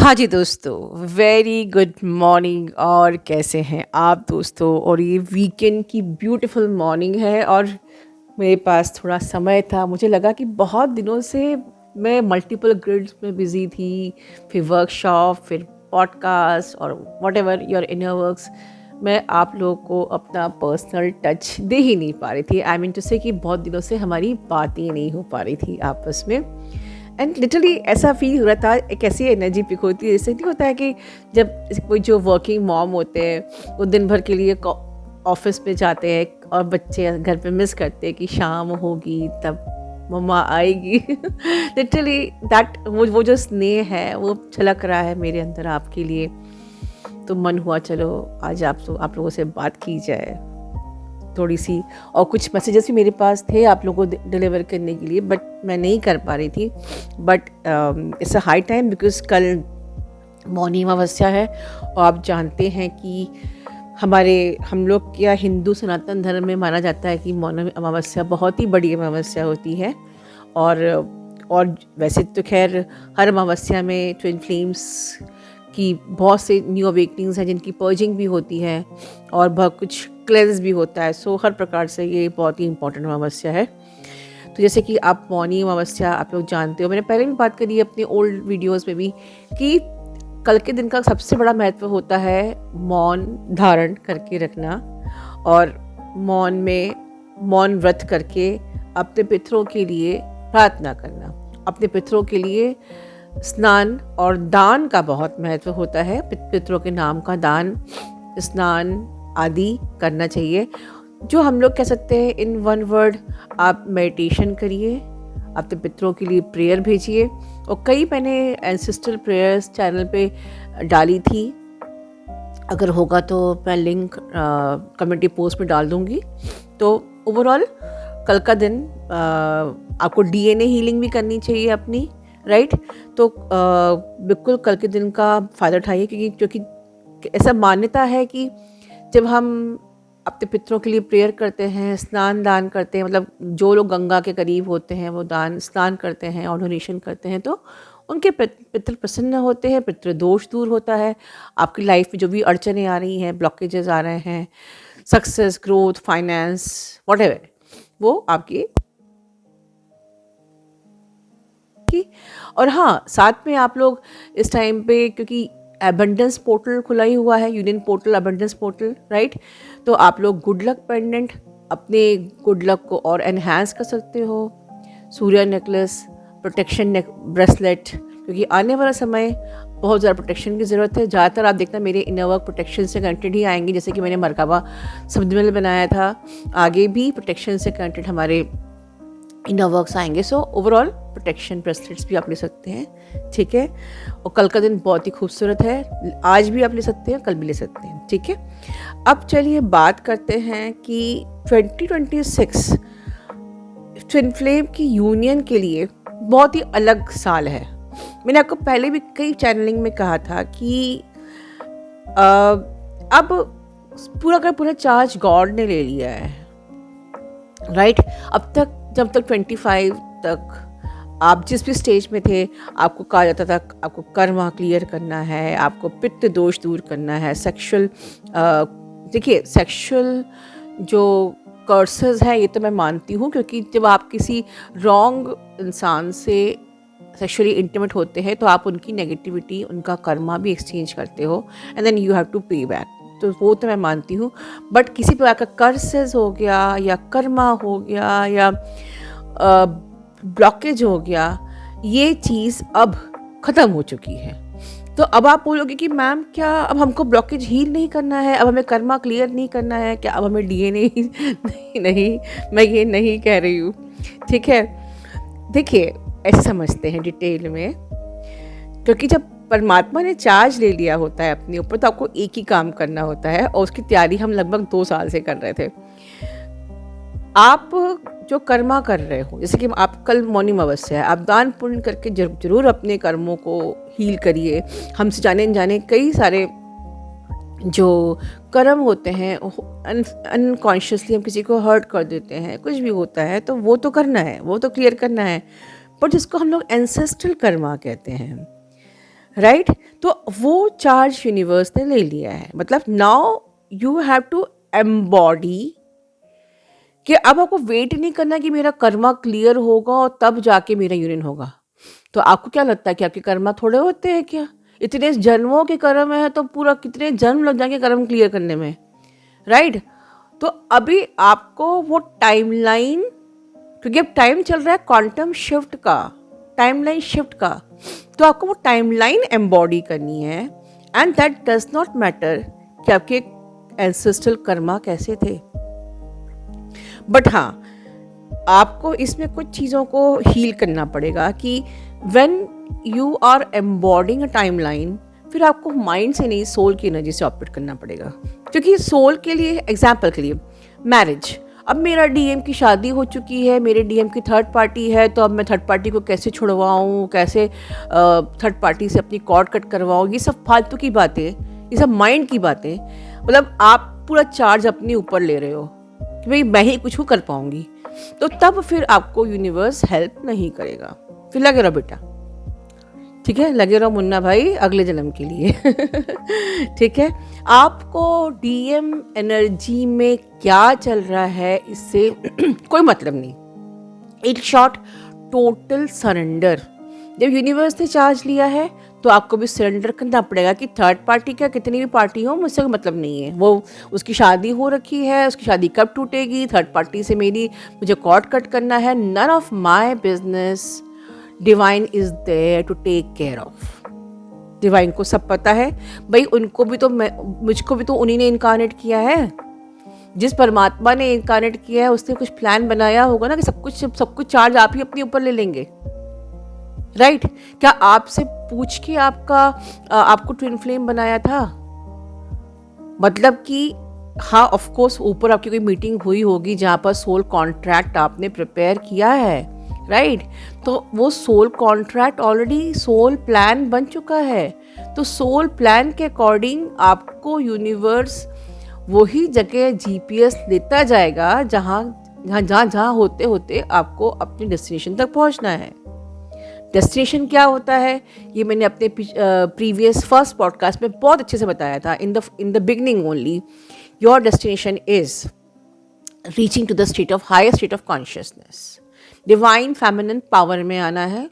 हाँ जी दोस्तों, very good morning. और कैसे हैं आप दोस्तों? और ये वीकेंड की ब्यूटीफुल मॉर्निंग है और मेरे पास थोड़ा समय था। मुझे लगा कि बहुत दिनों से मैं मल्टीपल ग्रिड्स में बिज़ी थी, फिर वर्कशॉप, फिर पॉडकास्ट और what ever your inner works. मैं आप लोगों को अपना पर्सनल टच दे ही नहीं पा रही थी। आई मीन टू से कि बहुत दिनों से हमारी बातें नहीं हो पा रही थी आपस में। एंड लिटरली ऐसा फील हो रहा था, एक ऐसी एनर्जी पिक होती है। जैसे नहीं होता है कि जब कोई जो वर्किंग मॉम होते हैं वो दिन भर के लिए ऑफिस में जाते हैं और बच्चे घर पे मिस करते हैं कि शाम होगी तब मम्मा आएगी। लिटरली दैट वो जो स्नेह है वो छलक रहा है मेरे अंदर आपके लिए। तो मन हुआ चलो आज आप लोगों से बात की जाए थोड़ी सी। और कुछ मैसेजेस भी मेरे पास थे आप लोगों को डिलीवर करने के लिए, बट मैं नहीं कर पा रही थी। But it's a high time because कल मौनी अमावस्या है और आप जानते हैं कि हम लोग क्या हिंदू सनातन धर्म में माना जाता है कि मौनी अमावस्या बहुत ही बड़ी अमावस्या होती है। और वैसे तो खैर हर अमावस्या में ट्विन फ्लेम्स की बहुत से न्यू अवेकनिंग्स हैं जिनकी पर्जिंग भी होती है और बहुत कुछ क्लेंस भी होता है। सो हर प्रकार से ये बहुत ही इंपॉर्टेंट अमावस्या है। तो जैसे कि आप मौनी अमावस्या आप लोग जानते हो, मैंने पहले भी बात करी है अपने ओल्ड वीडियोस में भी कि कल के दिन का सबसे बड़ा महत्व होता है मौन धारण करके रखना और मौन व्रत करके अपने पितरों के लिए प्रार्थना करना। अपने पितरों के लिए स्नान और दान का बहुत महत्व होता है। पितरों के नाम का दान, स्नान आदि करना चाहिए। जो हम लोग कह सकते हैं इन वन वर्ड, आप मेडिटेशन करिए, अपने पितरों के लिए प्रेयर भेजिए। और कई मैंने एंसेस्ट्रल प्रेयर्स चैनल पे डाली थी, अगर होगा तो मैं लिंक कम्युनिटी पोस्ट में डाल दूँगी। तो ओवरऑल कल का दिन आपको डीएनए हीलिंग भी करनी चाहिए अपनी, राइट। तो बिल्कुल कल के दिन का फ़ायदा उठाइए क्योंकि ऐसा मान्यता है कि जब हम अपने पितरों के लिए प्रेयर करते हैं, स्नान दान करते हैं, मतलब जो लोग गंगा के करीब होते हैं वो स्नान करते हैं और डोनेशन करते हैं तो उनके पितृ प्रसन्न होते हैं, पितृ दोष दूर होता है। आपकी लाइफ में जो भी अड़चने आ रही हैं, ब्लॉकेजेस आ रहे हैं, सक्सेस, ग्रोथ, फाइनेंस, व्हाटएवर, वो आपकी। और हाँ, साथ में आप लोग इस टाइम पे, क्योंकि एबंडेंस पोर्टल खुला ही हुआ है, union portal, abundance portal, right. तो आप लोग गुड लक पेंडेंट, अपने गुड लक को और एनहांस कर सकते हो। सूर्य नेकलेस, प्रोटेक्शन ब्रेसलेट, क्योंकि आने वाला समय बहुत ज़्यादा प्रोटेक्शन की ज़रूरत है। ज़्यादातर आप देखना मेरे इनर वर्क प्रोटेक्शन से कनेक्टेड ही आएंगे। जैसे कि मैंने मरकाबा सब्दमल बनाया था, आगे भी प्रोटेक्शन से कनेक्टेड हमारे इनर वर्क्स आएंगे। सो ओवरऑल प्रोटेक्शन ब्रेसलेट्स भी आप ले सकते हैं, ठीक है। और कल का दिन बहुत ही खूबसूरत है, आज भी आप ले सकते हैं, कल भी ले सकते हैं, ठीक है। अब चलिए बात करते हैं कि 2026 ट्विन फ्लेम की यूनियन के लिए बहुत ही अलग साल है। मैंने आपको पहले भी कई चैनलिंग में कहा था कि अब पूरा का पूरा चार्ज गॉड ने ले लिया है, राइट। अब तक जब तक 25 तक आप जिस भी स्टेज में थे, आपको कहा जाता था आपको कर्मा क्लियर करना है, आपको पित्त दोष दूर करना है, सेक्सुअल, देखिए सेक्सुअल जो कर्सेस हैं ये तो मैं मानती हूँ, क्योंकि जब आप किसी रॉन्ग इंसान से सेक्सुअली इंटीमेट होते हैं तो आप उनकी नेगेटिविटी, उनका कर्मा भी एक्सचेंज करते हो and then you have to pay back. तो वो तो मैं मानती हूँ, बट किसी प्रकार का कर्सेस हो गया या कर्मा हो गया या ब्लॉकेज हो गया, ये चीज़ अब ख़त्म हो चुकी है। तो अब आप बोलोगे कि मैम क्या अब हमको ब्लॉकेज हील नहीं करना है, अब हमें कर्मा क्लियर नहीं करना है क्या, अब हमें डीएनए नहीं, मैं ये नहीं कह रही हूँ, ठीक है। देखिए ऐसे समझते हैं डिटेल में, क्योंकि जब परमात्मा ने चार्ज ले लिया होता है अपने ऊपर तो आपको एक ही काम करना होता है और उसकी तैयारी हम लगभग 2 साल से कर रहे थे। आप जो कर्मा कर रहे हो, जैसे कि आप कल मौनी अमावस्या है, आप दान पुण्य करके जरूर अपने कर्मों को हील करिए। हमसे जाने अनजाने कई सारे जो कर्म होते हैं अनकॉन्शियसली हम किसी को हर्ट कर देते हैं, कुछ भी होता है तो वो तो करना है, वो तो क्लियर करना है। पर जिसको हम लोग एंसेस्ट्रल कर्मा कहते हैं, राइट। तो वो चार्ज यूनिवर्स ने ले लिया है। मतलब now you have to embody कि अब आपको वेट नहीं करना कि मेरा कर्मा क्लियर होगा और तब जाके मेरा यूनियन होगा। तो आपको क्या लगता है कि आपके कर्मा थोड़े होते हैं क्या? इतने जन्मों के कर्म है तो पूरा कितने जन्म लग जाएंगे कर्म क्लियर करने में, राइट? तो अभी आपको वो टाइमलाइन, क्योंकि अब टाइम चल रहा है क्वांटम शिफ्ट का, टाइमलाइन शिफ्ट का, तो आपको वो टाइमलाइन एम्बॉडी करनी है। And that does not matter कि आपके एंसेस्ट्रल कर्मा कैसे थे, बट हाँ आपको इसमें कुछ चीज़ों को हील करना पड़ेगा कि when you are embodying a timeline, फिर आपको माइंड से नहीं सोल की एनर्जी से ऑपरेट करना पड़ेगा। क्योंकि सोल के लिए, एग्जाम्पल के लिए मैरिज, अब मेरा डीएम की शादी हो चुकी है, मेरे डीएम की थर्ड पार्टी है, तो अब मैं थर्ड पार्टी को कैसे छुड़वाऊँ, कैसे थर्ड पार्टी से अपनी कॉर्ड कट करवाऊँ, ये सब फालतू की बातें, ये सब माइंड की बातें। मतलब आप पूरा चार्ज अपने ऊपर ले रहे हो कि भाई मैं ही कुछ कर पाऊँगी, तो तब फिर आपको यूनिवर्स हेल्प नहीं करेगा। फिर लगे रहो बेटा, ठीक है, लगे रहो मुन्ना भाई अगले जन्म के लिए ठीक है। आपको डीएम एनर्जी में क्या चल रहा है इससे कोई मतलब नहीं। In short, total surrender. जब यूनिवर्स ने चार्ज लिया है तो आपको भी सरेंडर करना पड़ेगा कि थर्ड पार्टी का कितनी भी पार्टी हो, मुझसे कोई मतलब नहीं है। वो उसकी शादी हो रखी है, उसकी शादी कब टूटेगी, थर्ड पार्टी से मेरी मुझे कॉर्ड कट करना है, none of my business. Divine is there to take care of. Divine को सब पता है भाई, उनको भी तो मुझको भी तो उन्हीं ने इनकारनेट किया है। जिस परमात्मा ने इनकारनेट किया है उसने कुछ प्लान बनाया होगा ना कि सब कुछ चार्ज आप ही अपने ऊपर ले लेंगे, राइट? क्या आपसे पूछ के आपको ट्विन फ्लेम बनाया था? मतलब कि हाँ, ऑफ कोर्स ऊपर आपकी कोई मीटिंग हुई होगी जहाँ पर सोल कॉन्ट्रैक्ट आपने प्रिपेयर किया है, राइट? तो वो soul contract already soul plan बन चुका है। तो सोल प्लान के अकॉर्डिंग आपको यूनिवर्स वही जगह जीपीएस लेता जाएगा जहाँ होते होते आपको अपनी डेस्टिनेशन तक पहुँचना है। डेस्टिनेशन क्या होता है ये मैंने अपने प्रीवियस फर्स्ट पॉडकास्ट में बहुत अच्छे से बताया था। In the beginning only, your destination is reaching to the state of higher state of consciousness. Divine feminine power में आना है,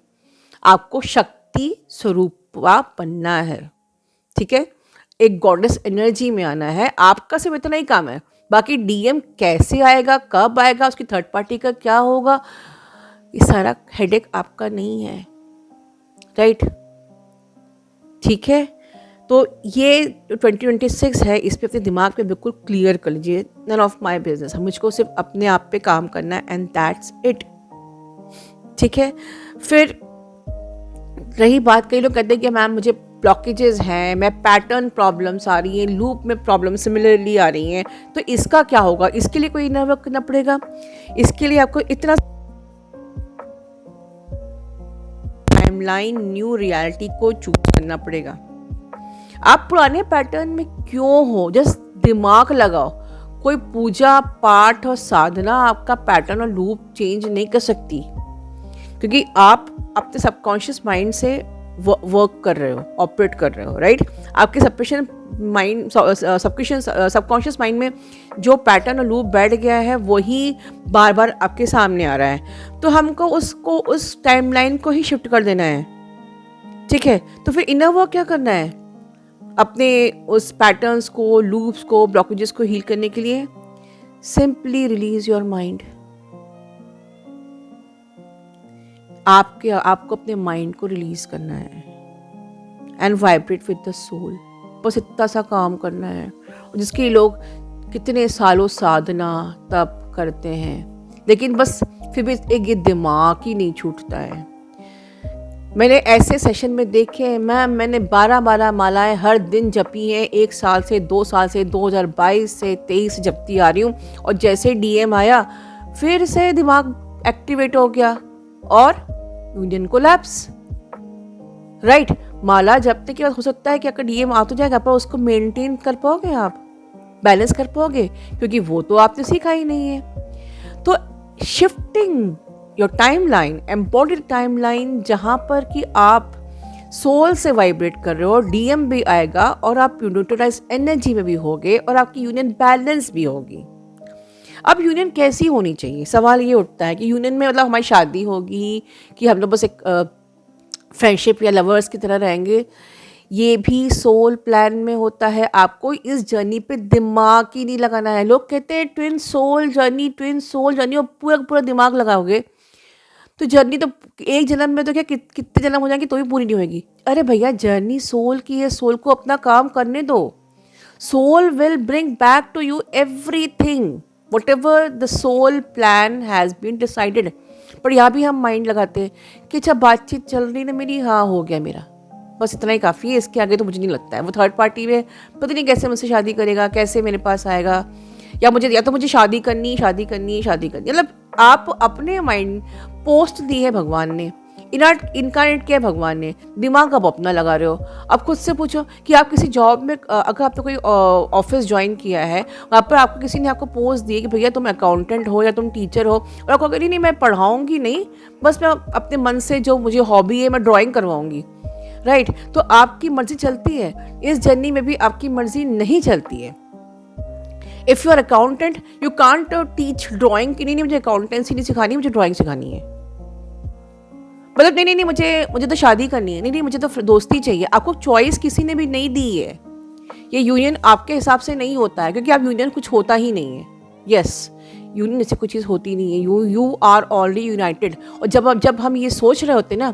आपको शक्ति स्वरूपा बनना है, ठीक है? एक गॉडेस एनर्जी में आना है। आपका सिर्फ इतना ही काम है, बाकी डीएम कैसे आएगा, कब आएगा, उसकी थर्ड पार्टी का क्या होगा, ये सारा हेडेक आपका नहीं है, राइट? ठीक है, तो ये 2026 है, इस पे अपने दिमाग पे बिल्कुल क्लियर कर लीजिए, नन ऑफ माई बिजनेस। मुझको सिर्फ अपने आप पे काम करना है एंड दैट्स इट, ठीक है? फिर रही बात, कई लोग कहते हैं कि मैम मुझे ब्लॉकेजेस हैं, मैं पैटर्न प्रॉब्लम्स आ रही हैं, लूप में प्रॉब्लम सिमिलरली आ रही हैं, तो इसका क्या होगा? इसके लिए कोई इनर वर्क करना पड़ेगा। इसके लिए आपको इतना टाइमलाइन, न्यू रियलिटी को चूज करना पड़ेगा। आप पुराने पैटर्न में क्यों हो? जस्ट दिमाग लगाओ। कोई पूजा पाठ और साधना आपका पैटर्न और लूप चेंज नहीं कर सकती, क्योंकि आप अपने सबकॉन्शियस माइंड से वर्क कर रहे हो, ऑपरेट कर रहे हो, राइट? आपके सबकॉन्शियस माइंड में जो पैटर्न और लूप बैठ गया है वही बार बार आपके सामने आ रहा है। तो हमको उसको, उस टाइमलाइन को ही शिफ्ट कर देना है, ठीक है? तो फिर इनर वर्क क्या करना है? अपने उस पैटर्न्स को, लूप्स को, ब्लॉकेजेस को हील करने के लिए सिंपली रिलीज योर माइंड। आपको अपने माइंड को रिलीज करना है and vibrate with the soul. बस इतना सा काम करना है, जिसके लोग कितने सालों साधना तप करते हैं, लेकिन बस फिर भी एक ये दिमाग ही नहीं छूटता है। मैंने ऐसे सेशन में देखे हैं, मैंने 12 मालाएं हर दिन जपी हैं, 1 साल से, 2 साल से, 2022 से 23 जपती आ रही हूँ, और जैसे डीएम आया फिर से दिमाग एक्टिवेट हो गया और यूनियन कोलैप्स, राइट? माला जपने के बाद हो सकता है कि अगर डीएम आ तो जाएगा, पर उसको मेंटेन कर पाओगे आप, बैलेंस कर पाओगे? क्योंकि वो तो आपने सीखा ही नहीं है। तो shifting your timeline, embodied timeline, जहाँ पर कि आप सोल से वाइब्रेट कर रहे हो, डीएम भी आएगा और आप न्यूट्रलाइज एनर्जी में भी होगे और आपकी यूनियन बैलेंस भी होगी। अब यूनियन कैसी होनी चाहिए, सवाल ये उठता है कि यूनियन में मतलब हमारी शादी होगी कि हम लोग बस एक फ्रेंडशिप या लवर्स की तरह रहेंगे। ये भी सोल प्लान में होता है। आपको इस जर्नी पे दिमाग ही नहीं लगाना है। लोग कहते हैं ट्विन सोल जर्नी, और पूरा पूरा दिमाग लगाओगे तो जर्नी तो एक जन्म में तो क्या कितने जन्म हो जाएंगे तो भी पूरी नहीं होगी। अरे भैया, जर्नी सोल की है, सोल को अपना काम करने दो। Soul will bring back to you everything whatever the soul plan has been decided. पर यहाँ भी हम माइंड लगाते हैं कि अच्छा बातचीत चल रही ना मेरी, हाँ हो गया मेरा, बस इतना ही काफ़ी है, इसके आगे तो मुझे नहीं लगता है। वो थर्ड पार्टी में पता नहीं कैसे मुझसे शादी करेगा, कैसे मेरे पास आएगा, या तो मुझे शादी करनी मतलब आप अपने माइंड पोस्ट दी है भगवान ने, इनकारनेट किया है भगवान ने, दिमाग आप अपना लगा रहे हो। अब खुद से पूछो कि आप किसी जॉब में अगर आपने कोई ऑफिस ज्वाइन किया है, वहाँ पर आपको किसी ने आपको पोस्ट दी है कि भैया तुम अकाउंटेंट हो या तुम टीचर हो, और आपको कह नहीं मैं पढ़ाऊँगी नहीं, बस मैं अपने मन से जो मुझे हॉबी है मैं ड्राइंग करवाऊँगी, राइट। तो आपकी मर्जी चलती है, इस जर्नी में भी आपकी मर्जी नहीं चलती है। If you are accountant you can't teach drawing कि नहीं मुझे अकाउंटेंसी नहीं सिखानी, मुझे ड्राइंग सिखानी है। मतलब नहीं मुझे तो शादी करनी है, नहीं मुझे तो दोस्ती चाहिए। आपको चॉइस किसी ने भी नहीं दी है। ये यूनियन आपके हिसाब से नहीं होता है, क्योंकि आप यूनियन कुछ होता ही नहीं है। यस, यूनियन ऐसी कोई चीज़ होती नहीं है। You are already united. और जब हम ये सोच रहे होते ना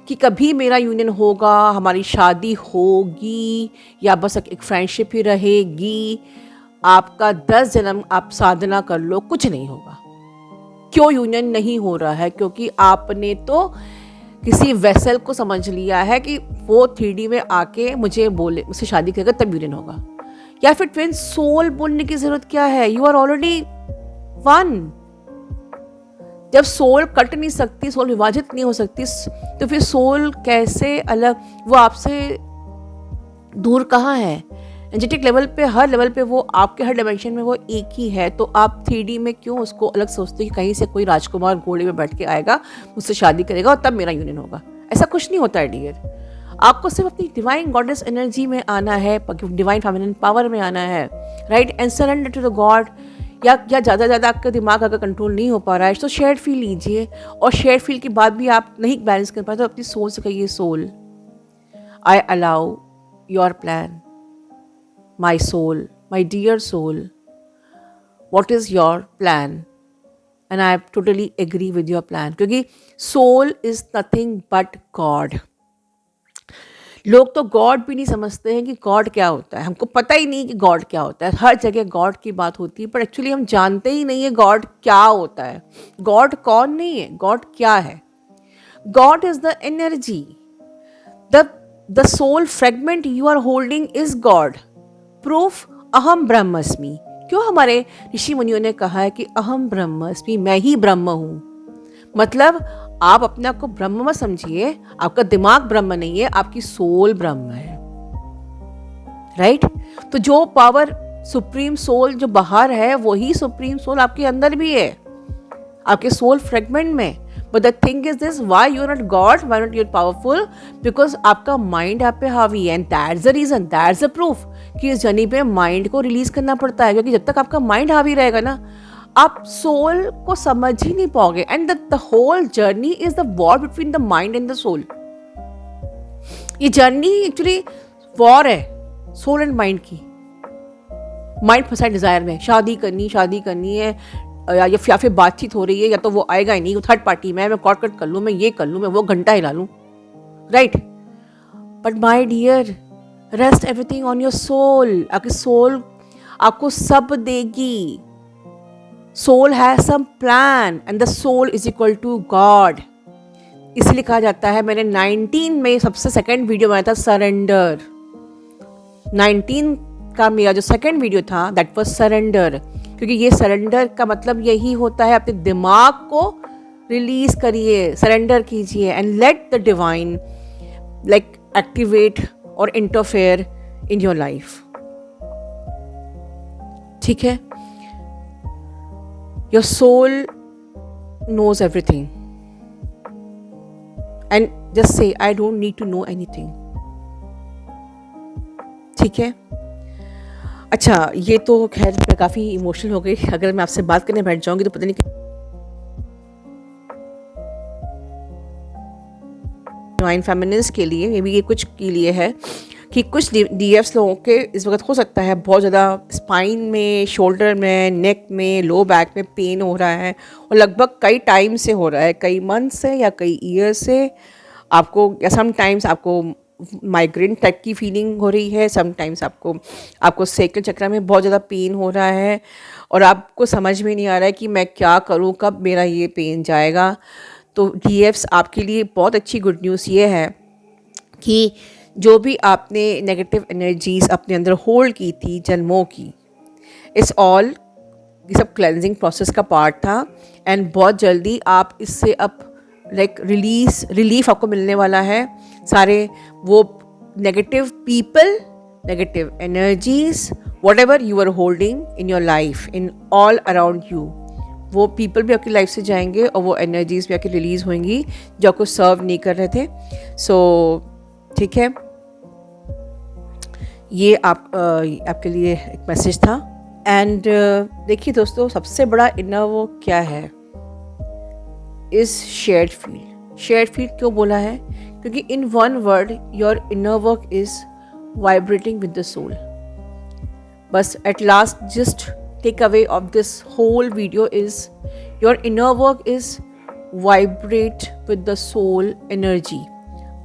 कि कभी मेरा यूनियन होगा, हमारी शादी होगी, या बस एक फ्रेंडशिप ही रहेगी, आपका 10 जन्म आप साधना कर लो, कुछ नहीं होगा। क्यों यूनियन नहीं हो रहा है? क्योंकि आपने तो किसी वेसल को समझ लिया है कि वो 3D में आके मुझसे शादी करेगा तब यूनियन होगा। या फिर ट्विन सोल बोलने की जरूरत क्या है? You are already one. जब सोल कट नहीं सकती, सोल विभाजित नहीं हो सकती, तो फिर सोल कैसे अलग, वो आपसे दूर कहाँ है? एनर्जेटिक लेवल पे, हर लेवल पे वो आपके हर डायमेंशन में वो एक ही है। तो आप 3D में क्यों उसको अलग सोचते हो कि कहीं से कोई राजकुमार घोड़े में बैठ के आएगा, मुझसे शादी करेगा और तब मेरा यूनियन होगा? ऐसा कुछ नहीं होता है डियर। आपको सिर्फ अपनी डिवाइन गॉडेस एनर्जी में आना है, डिवाइन फेमिनिन पावर में आना है, right, and surrender to the god. या ज़्यादा आपका दिमाग अगर कंट्रोल नहीं हो पा रहा है तो शेयर फील लीजिए, और शेयर फील के बाद भी आप नहीं बैलेंस कर पाए तो अपनी सोल से कहिए, soul I allow your plan, my soul, my dear soul, what is your plan? And I totally agree with your plan, क्योंकि soul is nothing but God. लोग तो गॉड भी नहीं समझते हैं कि गॉड क्या होता है। हमको पता ही नहीं कि गॉड क्या होता है। हर जगह गॉड की बात होती है, पर एक्चुअली हम जानते ही नहीं है गॉड क्या होता है। गॉड कौन नहीं है, गॉड क्या है? God is the energy, the soul fragment you are holding is god. Proof अहम ब्रह्मस्मि। क्यों हमारे ऋषि मुनियों ने कहा है कि अहम ब्रह्मस्मि, मैं ही ब्रह्म हूँ। मतलब आप अपने आप को ब्रह्म मत समझिए, आपका दिमाग ब्रह्म नहीं है, आपकी सोल ब्रह्म है, राइट। तो जो पावर सुप्रीम सोल जो बाहर है, वही सुप्रीम सोल आपके अंदर भी है, आपके सोल फ्रेगमेंट में। But the thing is this, why you are not god, why not you are powerful? Because आपका माइंड आप पे हावी है, and that's the reason, that's the proof कि इस जर्नी पे माइंड को रिलीज करना पड़ता है। क्योंकि जब तक आपका माइंड हावी रहेगा ना, आप सोल को समझ ही नहीं पाओगे। And the whole journey is the war between the mind and the soul. ये जर्नी एक्चुअली वॉर है सोल एंड माइंड की। माइंड फंसा है डिजायर में, शादी करनी है, या फिर बातचीत हो रही है, या तो वो आएगा ही नहीं, वो थर्ड पार्टी में, मैं कॉर्ड कट कर लूँ, मैं ये कर लूँ, मैं वो घंटा हिला लूँ, right. But my dear, rest everything on your soul. आपकी सोल आपको सब देगी। Soul has some plan and the soul is equal to god. इसलिए कहा जाता है, मैंने 19 में सबसे सेकंड वीडियो बनाया था, सरेंडर। 19 का मेरा जो सेकंड वीडियो था दैट वाज सरेंडर, क्योंकि ये सरेंडर का मतलब यही होता है, अपने दिमाग को रिलीज करिए, सरेंडर कीजिए, and let the divine like activate और इंटरफेयर इन योर लाइफ। ठीक है? Your soul knows everything, and just say I don't need to know anything. ठीक है, अच्छा ये तो खैर मैं काफ़ी इमोशनल हो गई। अगर मैं आपसे बात करने बैठ जाऊंगी तो पता नहीं डिवाइन फेमिनिस्ट के लिए, मे बी ये कुछ के लिए है कि कुछ डीएफ्स लोगों के इस वक्त हो सकता है बहुत ज़्यादा स्पाइन में, शोल्डर में, नेक में, लो बैक में पेन हो रहा है और लगभग कई टाइम से हो रहा है, कई मंथ से या कई ईयर से आपको, या समटाइम्स आपको माइग्रेन टाइप की फीलिंग हो रही है, समटाइम्स आपको सेकल चक्र में बहुत ज़्यादा पेन हो रहा है और आपको समझ में नहीं आ रहा है कि मैं क्या करूँ, कब मेरा ये पेन जाएगा। तो डीएफ्स आपके लिए बहुत अच्छी गुड न्यूज़ ये है कि जो भी आपने नेगेटिव एनर्जीज अपने अंदर होल्ड की थी जन्मों की, इट्स ऑल, ये सब क्लेंजिंग प्रोसेस का पार्ट था एंड बहुत जल्दी आप इससे अब रिलीफ आपको मिलने वाला है। सारे वो negative people, negative energies, whatever you are holding in your life, in all around you, वो पीपल भी आपकी लाइफ से जाएंगे और वो एनर्जीज भी आपकी रिलीज होंगी जो आपको सर्व नहीं कर रहे थे। सो ठीक है, ये आपके लिए एक मैसेज था। एंड देखिए दोस्तों, सबसे बड़ा इनर वर्क क्या है, is shared field. Shared field क्यों बोला है? क्योंकि in one word your inner work is vibrating with the soul. बस at last just take away of this whole video is your inner work is vibrate with the soul energy.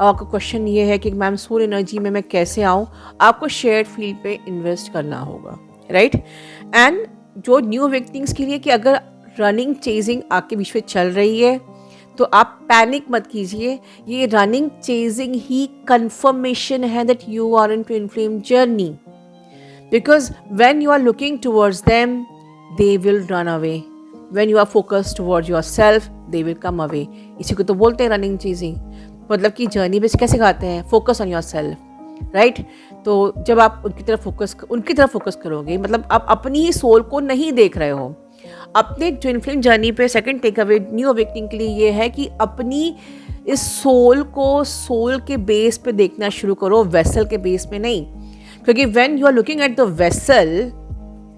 आपका question ये है कि ma'am soul energy में मैं कैसे आऊँ? आपको शेयर्ड फील्ड पे इन्वेस्ट करना होगा, राइट? एंड जो न्यू अवेकनिंग्स के लिए कि अगर रनिंग चेजिंग आपके बीच में चल रही है तो आप पैनिक मत कीजिए। ये रनिंग चेजिंग ही कंफर्मेशन है that you are in twin flame journey, because when you are looking towards them they will run away, when you are focused towards yourself they will come away. इसी को तो बोलते हैं running chasing. मतलब कि journey base कैसे गाते हैं, focus on your self, right? तो जब आप उनकी तरफ फोकस करोगे, मतलब आप अपनी सोल को नहीं देख रहे हो। अपने ट्विन फ्लेम जर्नी पे second take away new awakening के लिए ये है कि अपनी इस सोल को सोल के बेस पे देखना शुरू करो, वेसल के बेस पे नहीं। क्योंकि when you are looking at the vessel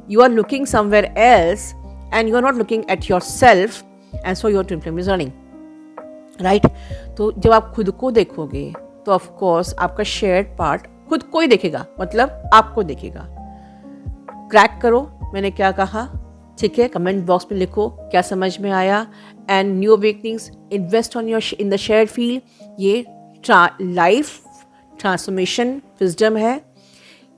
you are looking somewhere else and you are not looking at yourself and so your twin flame is running, right? तो जब आप खुद को देखोगे तो ऑफ कोर्स आपका शेयर्ड पार्ट खुद को ही देखेगा, मतलब आपको देखेगा। क्रैक करो मैंने क्या कहा, ठीक है? कमेंट बॉक्स में लिखो क्या समझ में आया। And new awakenings, invest on your in the shared field. ये लाइफ ट्रांसफॉर्मेशन विजडम है,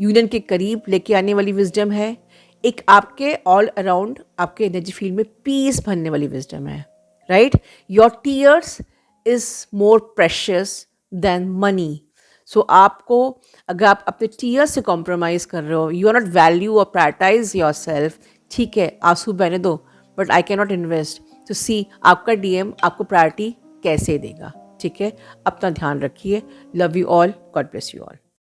यूनियन के करीब लेके आने वाली विजडम है, एक आपके ऑल अराउंड आपके एनर्जी फील्ड में पीस भरने वाली विजडम है, right? Your tears is more precious than money. So आपको, अगर आप अपने टीयर्स से कॉम्प्रोमाइज़ कर रहे हो, यू आर नॉट वैल्यू और प्रायोरिटाइज योर सेल्फ, ठीक है आंसू बहने दो, but I can not invest. तो सी आपका डीएम आपको प्रायोरिटी कैसे देगा, ठीक है? अपना ध्यान रखिए। Love you all, God bless you all.